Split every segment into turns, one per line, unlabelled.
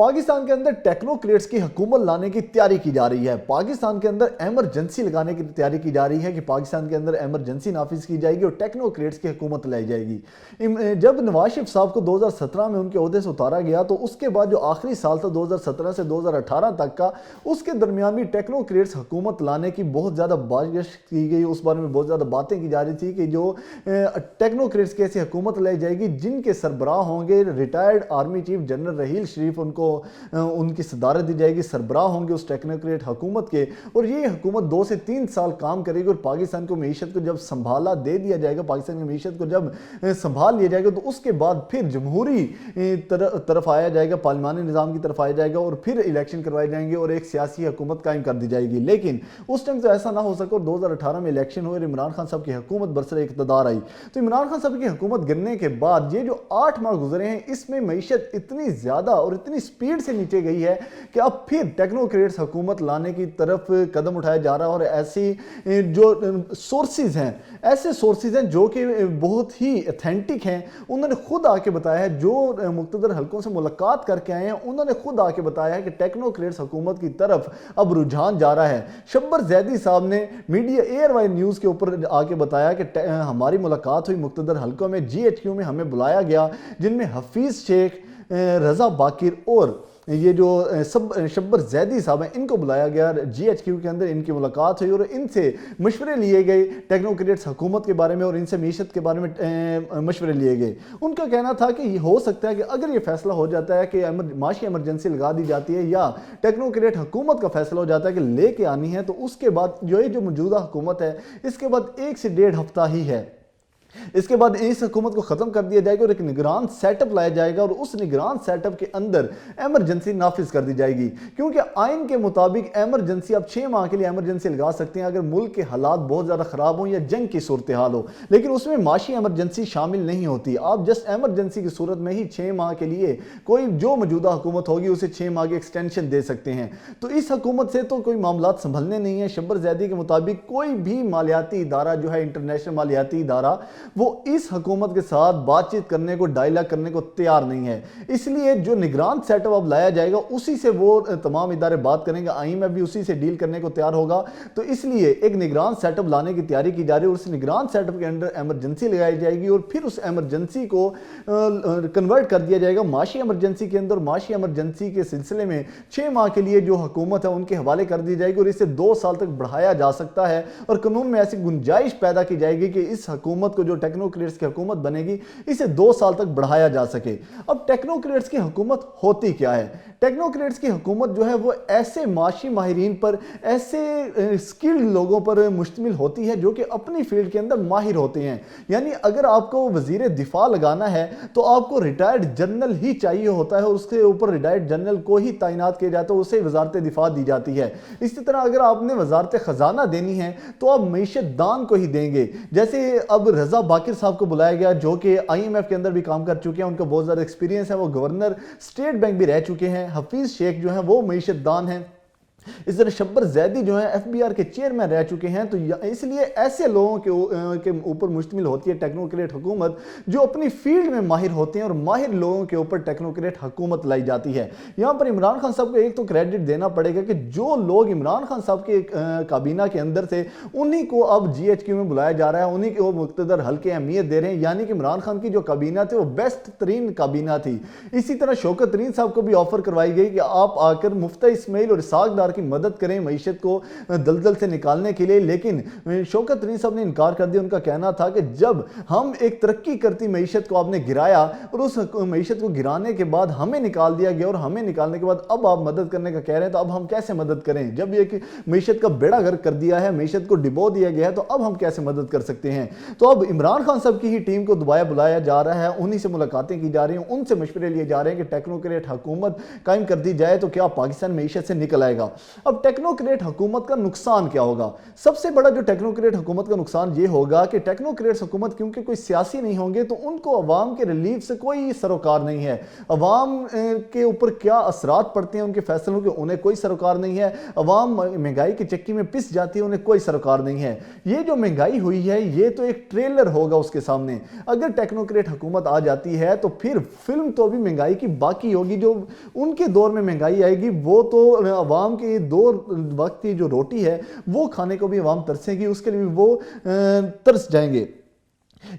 پاکستان کے اندر ٹیکنوکریٹس کی حکومت لانے کی تیاری کی جا رہی ہے۔ پاکستان کے اندر ایمرجنسی لگانے کی تیاری کی جا رہی ہے کہ پاکستان کے اندر ایمرجنسی نافذ کی جائے گی اور ٹیکنوکریٹس کی حکومت لائی جائے گی۔ جب نواز شریف صاحب کو 2017 میں ان کے عہدے سے اتارا گیا تو اس کے بعد جو آخری سال تھا 2017 سے 2018 تک کا، اس کے درمیان بھی ٹیکنوکریٹس حکومت لانے کی بہت زیادہ بازگشت کی گئی۔ اس بارے میں بہت زیادہ باتیں کی جا رہی تھی کہ جو ٹیکنوکریٹس کی ایسی حکومت لائی جائے گی جن کے سربراہ ہوں گے retired army chief general Raheel Sharif, ان کی صدارت دی جائے گی، سربراہ ہوں گے اس ٹیکنوکریٹ حکومت کے، اور یہ حکومت 2 سے 3 سال کام کرے گی اور پاکستان کو معیشت کو جب سنبھالا دے دیا جائے گا، پاکستان کی معیشت کو جب سنبھال لیا جائے گا تو اس کے بعد پھر جمہوری طرف آیا جائے گا، پارلیمانی نظام کی طرف آیا جائے گا اور پھر الیکشن کروائے جائیں گے اور ایک سیاسی حکومت قائم کر دی جائے گی۔ لیکن اس ٹائم تو ایسا نہ ہو سکا اور 2018 میں الیکشن ہوئے اور عمران خان صاحب کی حکومت برسر اقتدار آئی۔ تو عمران خان صاحب کی حکومت گرنے کے بعد یہ جو 8 ماہ گزرے ہیں، اس میں معیشت اتنی زیادہ اور اتنی سپیڈ سے نیچے گئی ہے کہ اب پھر ٹیکنوکریٹس حکومت لانے کی طرف قدم اٹھایا جا رہا ہے، اور ایسی جو سورسز ہیں جو کہ بہت ہی اتھینٹک ہیں، انہوں نے خود آ کے بتایا ہے، جو مقتدر حلقوں سے ملاقات کر کے آئے ہیں انہوں نے خود آ کے بتایا ہے کہ ٹیکنوکریٹس حکومت کی طرف اب رجحان جا رہا ہے۔ شبر زیدی صاحب نے میڈیا ایئر وائر نیوز کے اوپر آ کے بتایا کہ ہماری ملاقات ہوئی مقتدر حلقوں میں، جی ایچ کیو میں ہمیں بلایا گیا، جن میں حفیظ شیخ، رضا باقر اور یہ جو شبر زیدی صاحب ہیں ان کو بلایا گیا جی ایچ کیو کے اندر، ان کی ملاقات ہوئی اور ان سے مشورے لیے گئے ٹیکنوکریٹس حکومت کے بارے میں اور ان سے معیشت کے بارے میں مشورے لیے گئے۔ ان کا کہنا تھا کہ یہ ہو سکتا ہے کہ اگر یہ فیصلہ ہو جاتا ہے کہ معاشی ایمرجنسی لگا دی جاتی ہے یا ٹیکنوکریٹ حکومت کا فیصلہ ہو جاتا ہے کہ لے کے آنی ہے، تو اس کے بعد جو موجودہ حکومت ہے اس کے بعد 1 سے 1.5 ہفتہ ہی ہے، اس کے بعد اس حکومت کو ختم کر دیا جائے گا اور ایک نگران سیٹ اپ لایا جائے گا اور اس نگران سیٹ اپ کے اندر ایمرجنسی نافذ کر دی جائے گی، کیونکہ آئین کے مطابق ایمرجنسی آپ 6 ماہ کے لیے ایمرجنسی لگا سکتے ہیں اگر ملک کے حالات بہت زیادہ خراب ہوں یا جنگ کی صورتحال ہو، لیکن اس میں معاشی ایمرجنسی شامل نہیں ہوتی۔ آپ جسٹ ایمرجنسی کی صورت میں ہی 6 ماہ کے لیے کوئی جو موجودہ حکومت ہوگی اسے 6 ماہ کی ایکسٹینشن دے سکتے ہیں۔ تو اس حکومت سے تو کوئی معاملات سنبھلنے نہیں ہیں۔ شبر زیدی کے مطابق کوئی بھی مالیاتی ادارہ جو ہے انٹرنیشنل مالیاتی ادارہ، وہ اس حکومت کے ساتھ بات چیت کرنے کو، ڈائلاگ کرنے کو تیار نہیں ہے۔ اس لیے جو نگران سیٹ اپ اب لایا جائے گا اسی سے وہ تمام ادارے بات کریں گے، آئی ایم ایف بھی اسی سے ڈیل کرنے کو تیار ہوگا۔ تو اس لیے ایک نگران سیٹ اپ لانے کی تیاری کی جا رہی ہے اور اس نگران سیٹ اپ کے اندر ایمرجنسی لگائی جائے گی اور پھر اس ایمرجنسی کو کنورٹ کر دیا جائے گا معاشی ایمرجنسی کے اندر۔ معاشی ایمرجنسی کے سلسلے میں 6 ماہ کے لیے جو حکومت ہے ان کے حوالے کر دی جائے گی اور اسے 2 سال تک بڑھایا جا سکتا ہے، اور قانون میں ایسی گنجائش پیدا کی جائے گی کہ اس حکومت کو جو ٹیکنوکریٹس کی حکومت بنے گی اسے 2 سال تک بڑھایا جا سکے۔ اب ٹیکنوکریٹس کی حکومت ہوتی کیا ہے؟ ٹیکنوکریٹس کی حکومت جو ہے وہ ایسے معاشی ماہرین پر، ایسے سکلڈ لوگوں پر مشتمل ہوتی ہے جو کہ اپنی فیلڈ کے اندر ماہر ہوتے ہیں۔ یعنی اگر آپ کو وزیر دفاع لگانا ہے تو آپ کو ریٹائرڈ جنرل ہی چاہیے ہوتا ہے اور اس کے اوپر ریٹائرڈ جنرل کو ہی تعینات کیا جاتا ہے، اسے وزارت دفاع دی جاتی ہے۔ اسی طرح اگر آپ نے وزارت خزانہ دینی ہے تو آپ معیشت دان کو ہی دیں گے۔ جیسے اب رضا باقر صاحب کو بلایا گیا جو کہ آئی ایم ایف کے اندر بھی کام کر چکے ہیں، ان کا بہت زیادہ ایکسپیرینس ہے، وہ گورنر اسٹیٹ بینک بھی رہ چکے ہیں۔ حفیظ شیخ جو ہیں وہ معیشت دان ہیں۔ اس طرح شبر زیدی جو ہیں ایف بی آر کے چیئرمین رہ چکے ہیں۔ تو اس لیے ایسے لوگوں کے اوپر مشتمل ہوتی ہے ٹیکنوکریٹ حکومت جو اپنی فیلڈ میں ماہر ہوتے ہیں، اور ماہر لوگوں کے اوپر ٹیکنوکریٹ حکومت لائی جاتی ہے۔ یہاں پر عمران خان صاحب کو ایک تو کریڈٹ دینا پڑے گا کہ جو لوگ عمران خان صاحب کے کابینہ کے اندر تھے انہی کو اب جی ایچ کیو میں بلایا جا رہا ہے، انہی کو مقتدر حلقے اہمیت دے رہے ہیں، یعنی کہ عمران خان کی جو کابینہ تھی وہ بیسٹ ترین کابینہ تھی۔ اسی طرح شوکت ترین صاحب کو بھی آفر کروائی گئی کہ آپ آ کر مفتیٰ اسماعیل اور اسحاق ڈار کی مدد کریں معیشت کو دلدل سے نکالنے کے لیے، لیکن شوکت ترین صاحب نے انکار کر دیا۔ ان کا کہنا تھا کہ جب ہم ایک ترقی کرتی معیشت کو آپ نے گرایا اور اس معیشت کو گرانے کے بعد ہمیں نکال دیا گیا، اور ہمیں نکالنے کے بعد اب آپ مدد کرنے کا کہہ رہے ہیں، تو اب ہم کیسے مدد کریں؟ جب یہ معیشت کا بیڑا غرق کر دیا ہے، معیشت کو ڈبو دیا گیا ہے، تو اب ہم کیسے مدد کر سکتے ہیں؟ تو اب عمران خان صاحب کی ہی ٹیم کو دوبارہ بلایا جا رہا ہے، انہی سے ملاقاتیں کی جا رہی ہیں، ان سے مشورے لیے جا رہے ہیں کہ ٹیکنوکریٹ حکومت قائم کر دی جائے تو کیا پاکستان معیشت سے نکل آئے گا۔ अब टेक्नोक्रेट हुकूमत का नुकसान क्या होगा? सबसे बड़ा जो टेक्नोक्रेट हुकूमत का नुकसान ये होगा कि टेक्नोक्रेट्स हुकूमत क्योंकि कोई सियासी नहीं होंगे तो उनको अवाम के रिलीफ से कोई सरोकार नहीं है। अवाम के ऊपर क्या असरात पड़ते हैं उनके फैसलों के, उन्हें कोई सरोकार नहीं है। अवाम महंगाई की चक्की में पिस जाती है, उन्हें कोई सरोकार नहीं है। ये जो महंगाई हुई है ये तो एक ट्रेलर होगा उसके सामने। अगर टेक्नोक्रेट हुकूमत आ जाती है तो फिर फिल्म तो भी महंगाई की बाकी होगी। जो उनके दौर में महंगाई आएगी वो तो अवाम के दो वक्त की जो रोटी है वो खाने को भी अवाम तरसेगी, उसके लिए भी वो तरस जाएंगे।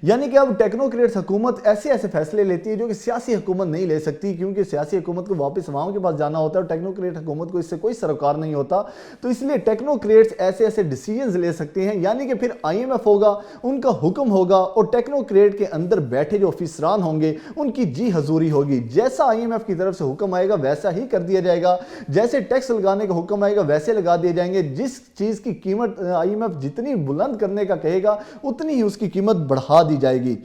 यानी कि अब टेक्नोक्रेट्स हुकूमत ऐसे ऐसे फैसले लेती है जो कि सियासी हुकूमत नहीं ले सकती, क्योंकि सियासी हुकूमत को वापस अवाम के पास जाना होता है और टेक्नोक्रेट हुकूमत को इससे कोई सरोकार नहीं होता। तो इसलिए टेक्नोक्रेट्स ऐसे ऐसे डिसीजंस ले सकते हैं। यानी कि फिर IMF होगा, उनका हुक्म होगा और टेक्नोक्रेट के अंदर बैठे जो ऑफिसरान होंगे उनकी जी हजूरी होगी। जैसा IMF की तरफ से हुक्म आएगा वैसा ही कर दिया जाएगा, जैसे टैक्स लगाने का हुक्म आएगा वैसे लगा दिए जाएंगे। जिस चीज़ की कीमत IMF जितनी बुलंद करने का कहेगा उतनी ही उसकी कीमत बढ़ा दी जाएगी।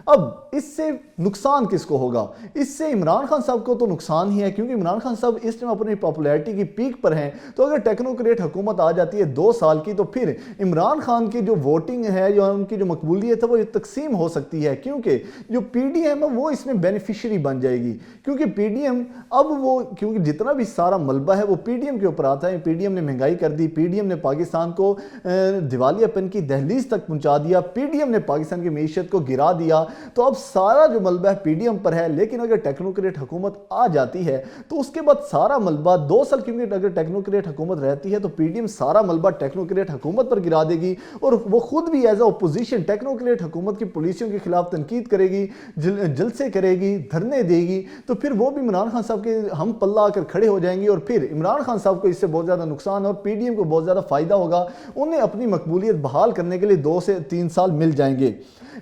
अब इससे नुकसान किसको होगा? इससे इमरान खान साहब को तो नुकसान ही है, क्योंकि इमरान खान साहब इस टाइम अपनी पॉपुलैरिटी की पीक पर हैं। तो अगर टेक्नोक्रेट हुकूमत आ जाती है 2 साल की तो फिर इमरान खान की जो वोटिंग है या उनकी जो मकबूलियत है वो तकसीम हो सकती है, क्योंकि जो PDM है वो इसमें बेनिफिशियरी बन जाएगी। क्योंकि PDM अब वो क्योंकि जितना भी सारा मलबा है वो PDM के ऊपर आता है। PDM ने महंगाई कर दी, PDM ने पाकिस्तान को दिवालियापन की दहलीज तक पहुंचा दिया, PDM ने पाकिस्तान की मीशत को गिरा दिया। तो अब सारा जो मलबा है PDM पर है। लेकिन अगर टेक्नोक्रेट हुकूमत आ जाती है तो उसके बाद सारा मलबा 2 साल, क्योंकि अगर टेक्नोक्रेट हुकूमत रहती है तो PDM सारा मलबा टेक्नोक्रेट हुकूमत पर गिरा देगी और वो खुद भी एज अ अपोजिशन टेक्नोक्रेट हुकूमत की पॉलिसियों के खिलाफ तनकीद करेगी, जलसे करेगी, धरने देगी। तो फिर वो भी इमरान खान साहब के हम पल्ला आकर खड़े हो जाएंगे और फिर इमरान खान साहब को इससे बहुत ज़्यादा नुकसान और PDM को बहुत ज़्यादा फायदा होगा। उन्हें अपनी मकबूलियत बहाल करने के लिए 2 से 3 साल मिल जाएंगे।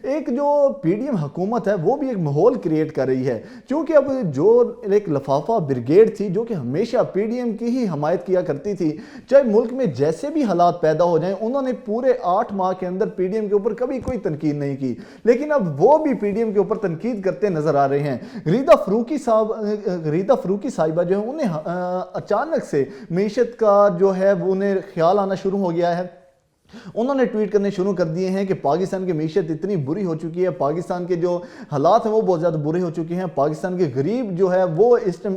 एक जो PDM हुकूमत है वो भी एक माहौल क्रिएट कर रही है, क्योंकि अब जो एक लफाफा ब्रिगेड थी जो कि हमेशा PDM की ही हमायत किया करती थी, चाहे मुल्क में जैसे भी हालात पैदा हो जाएं, उन्होंने पूरे 8 माह के अंदर PDM के ऊपर कभी कोई तनकीद नहीं की। लेकिन अब वो भी PDM के ऊपर तनकीद करते नजर आ रहे हैं। रीदा फरूकी साहिबा जो है उन्हें अचानक से मीशत का जो है वो उन्हें ख्याल आना शुरू हो गया है। उन्होंने ट्वीट करने शुरू कर दिए हैं कि पाकिस्तान की मीशत इतनी बुरी हो चुकी है, पाकिस्तान के जो हालात हैं वो बहुत ज़्यादा बुरे हो चुके हैं, पाकिस्तान के गरीब जो है वो इस टाइम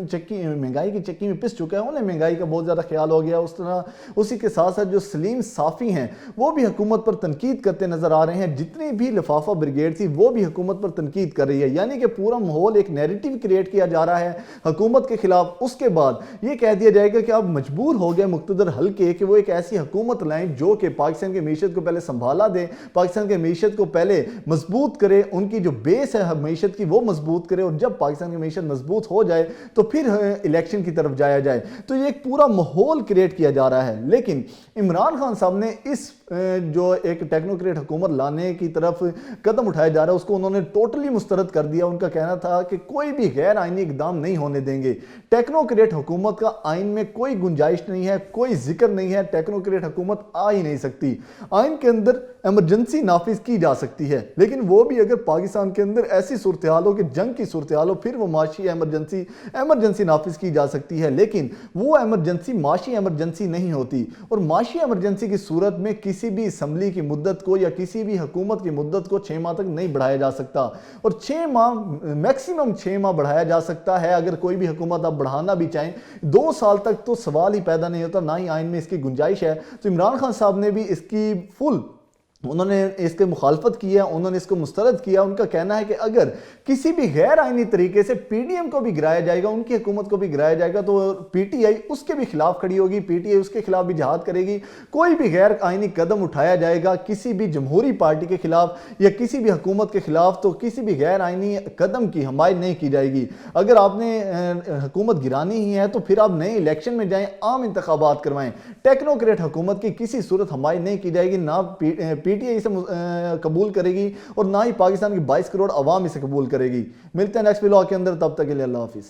महंगाई की चक्की में पिस चुका है, उन्हें महंगाई का बहुत ज़्यादा ख्याल हो गया। उस तरह उसी के साथ साथ जो सलीम साफ़ी हैं वो भी हुकूमत पर तनकीद करते नज़र आ रहे हैं। जितनी भी लिफाफा ब्रिगेड थी वो भी हुकूमत पर तनकीद कर रही है। यानी कि पूरा माहौल एक नैरेटिव क्रिएट किया जा रहा है हुकूमत के खिलाफ। उसके बाद ये कह दिया जाएगा कि अब मजबूर हो गए मुक़्तदर हल्के कि वो एक ऐसी हुकूमत लाएं जो कि पाकिस्तान की मीशत को पहले संभाला दे, पाकिस्तान की मीशत को पहले मजबूत करे, उनकी जो बेस है मीशत की वो मजबूत करे, और जब पाकिस्तान की मीशत मजबूत हो जाए तो फिर इलेक्शन की तरफ जाया जाए। तो ये एक पूरा माहौल क्रिएट किया जा रहा है। लेकिन इमरान खान साहब ने इस जो एक टेक्नोक्रेट हुकूमत लाने की तरफ कदम उठाया जा रहा है उसको उन्होंने टोटली मुस्तरद कर दिया। उनका कहना था कि कोई भी गैर आईनी इकदाम नहीं होने देंगे। टेक्नोक्रेट हुकूमत का आइन में कोई गुंजाइश नहीं है, कोई जिक्र नहीं है, टेक्नोक्रेट हुकूमत आ ही नहीं सकती। आइन के अंदर एमरजेंसी नाफिज की जा सकती है, लेकिन वो भी अगर पाकिस्तान के अंदर ऐसी सूरत हाल हो कि जंग की सूरत हाल हो, फिर वो माशी एमरजेंसी नाफिज की जा सकती है। लेकिन वो एमरजेंसी माशी एमरजेंसी नहीं होती, और माशी एमरजेंसी की सूरत में किसी भी असम्बली की मुद्दत को या किसी भी हुकूमत की मुद्दत को 6 माह तक नहीं बढ़ाया जा सकता, और 6 माह मैक्सिमम 6 माह बढ़ाया जा सकता है। अगर कोई भी हुकूमत आप बढ़ाना भी चाहें 2 साल तक तो सवाल ही पैदा नहीं होता, ना ही आइन में इसकी गुंजाइश है। तो इमरान खान साहब ने भी इसकी फुल उन्होंने इसके मुखालफत की है, उन्होंने इसको मुस्तरद किया। उनका कहना है कि अगर किसी भी गैर आइनी तरीके से PDM को भी गिराया जाएगा, उनकी हुकूमत को भी गिराया जाएगा, तो PTI उसके भी खिलाफ खड़ी होगी, PTI उसके खिलाफ भी जिहाद करेगी। कोई भी गैर आइनी कदम उठाया जाएगा किसी भी जमहूरी पार्टी के खिलाफ या किसी भी हुकूमत के खिलाफ, तो किसी भी गैर आइनी कदम की हमायत नहीं की जाएगी। अगर आपने हुकूमत गिरानी ही है तो फिर आप नए इलेक्शन में जाएं, आम इंतखाबात करवाएं। टेक्नोक्रेट हुकूमत की किसी सूरत हमायत नहीं की जाएगी, ना PTI इसे कबूल करेगी और ना ही पाकिस्तान की 22 करोड़ अवाम इसे कबूल करेगी। मिलते हैं नेक्स्ट व्लॉग के अंदर, तब तक के लिए अल्लाह हाफिज़।